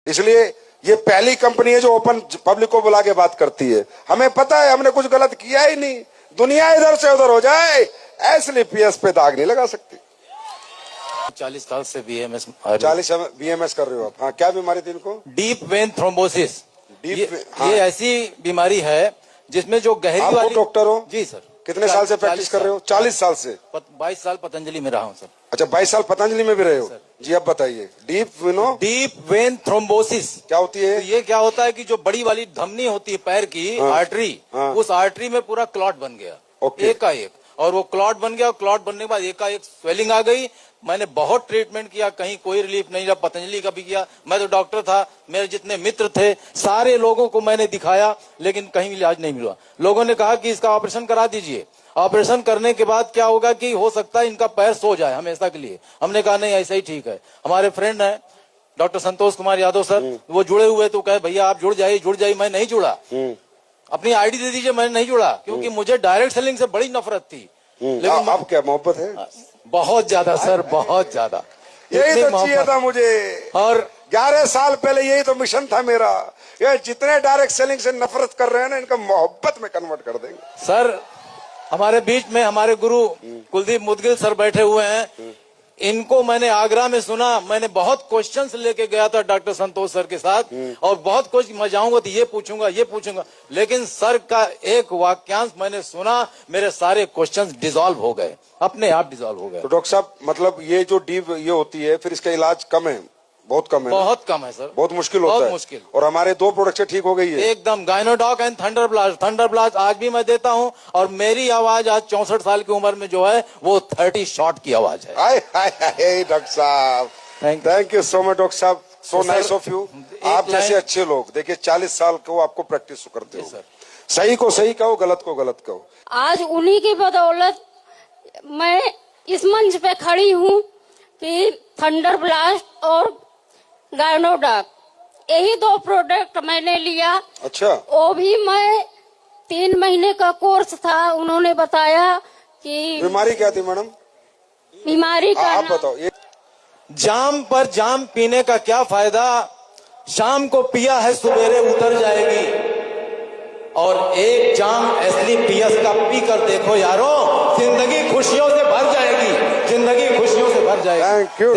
इसलिए ये पहली कंपनी है जो ओपन पब्लिक को बुला के बात करती है। हमें पता है हमने कुछ गलत किया ही नहीं, दुनिया इधर से उधर हो जाए ऐसे पीएस पे दाग नहीं लगा सकती। 40 साल से बीएमएस 40 बीएमएस कर रहे हो आप? हाँ, क्या बीमारी थी इनको? Deep vein thrombosis. हाँ। ये ऐसी बीमारी है जिसमें जो गहरी आप वाली। डॉक्टर हो? जी सर। कितने साल से प्रैक्टिस कर रहे हो? 40 साल से। 22 साल पतंजलि में रहा हूँ सर। अच्छा, 22 साल पतंजलि में भी रहे हो? जी, अब बताइए। डीप वेन थ्रोम्बोसिस क्या होती है? तो ये क्या होता है कि जो बड़ी वाली धमनी होती है पैर की, आर्टरी, उस आर्टरी में पूरा क्लॉट बन गया एकाएक, और वो क्लॉट बन गया। क्लॉट बनने के बाद एकाएक स्वेलिंग आ गई। मैंने बहुत ट्रीटमेंट किया, कहीं कोई रिलीफ नहीं रहा। पतंजलि का भी किया, मैं तो डॉक्टर था, मेरे जितने मित्र थे सारे लोगों को मैंने दिखाया, लेकिन कहीं इलाज नहीं मिला। लोगों ने कहा कि इसका ऑपरेशन करा दीजिए। ऑपरेशन करने के बाद क्या होगा कि हो सकता है इनका पैर सो जाए हमेशा के लिए। हमने कहा नहीं, ऐसा ही ठीक है। हमारे फ्रेंड है डॉक्टर संतोष कुमार यादव सर, वो जुड़े हुए, तो कहे भैया आप जुड़ जाइए। मैं नहीं जुड़ा। अपनी आईडी दे दीजिए, मैंने नहीं जुड़ा, क्योंकि मुझे डायरेक्ट सेलिंग से बड़ी नफरत थी। लेकिन अब क्या मोहब्बत है? बहुत ज्यादा सर, बहुत ज्यादा। यही तो चाहिए था मुझे। और 11 साल पहले यही तो मिशन था मेरा। ये जितने डायरेक्ट सेलिंग से नफरत कर रहे हैं ना, इनका मोहब्बत में कन्वर्ट कर देंगे। सर, हमारे बीच में हमारे गुरु कुलदीप मुदगिल सर बैठे हुए हैं। इनको मैंने आगरा में सुना। मैंने बहुत क्वेश्चंस लेके गया था डॉक्टर संतोष सर के साथ, और बहुत कुछ मैं जाऊंगा तो ये पूछूंगा, लेकिन सर का एक वाक्यांश मैंने सुना, मेरे सारे क्वेश्चंस डिसॉल्व हो गए, अपने आप डिसॉल्व हो गए। तो डॉक्टर साहब, मतलब ये जो डीप ये होती है, फिर इसका इलाज कम है? बहुत कम है? बहुत कम है सर, बहुत मुश्किल होता है। बहुत मुश्किल। और हमारे 2 प्रोडक्ट से ठीक हो गई है एकदम। गायनोडॉक एंड थंडर ब्लास्ट आज भी मैं देता हूं, और मेरी आवाज आज 64 साल की उम्र में जो है वो 30 शॉट की आवाज है। डॉक्टर साहब, thank you so much doctor साहब, सो नाइस ऑफ यू। आप जैसे अच्छे लोग देखिए 40 साल को आपको प्रैक्टिस करते हो। सही को सही कहो, गलत को गलत कहो। आज उन्हीं की बदौलत मैं इस मंच पे खड़ी हूँ कि थंडर ब्लास्ट और गायनोडॉक, यही 2 प्रोडक्ट मैंने लिया। अच्छा। वो भी मैं 3 महीने का कोर्स था। उन्होंने बताया कि बीमारी क्या थी मैडम? बीमारी का आप बताओ। ये जाम पर जाम पीने का क्या फायदा, शाम को पिया है सवेरे उतर जाएगी। और एक जाम असली पीएस का पी कर देखो यारो, जिंदगी खुशियों से भर जाएगी, जिंदगी खुशियों से भर जाएगी। Thank you.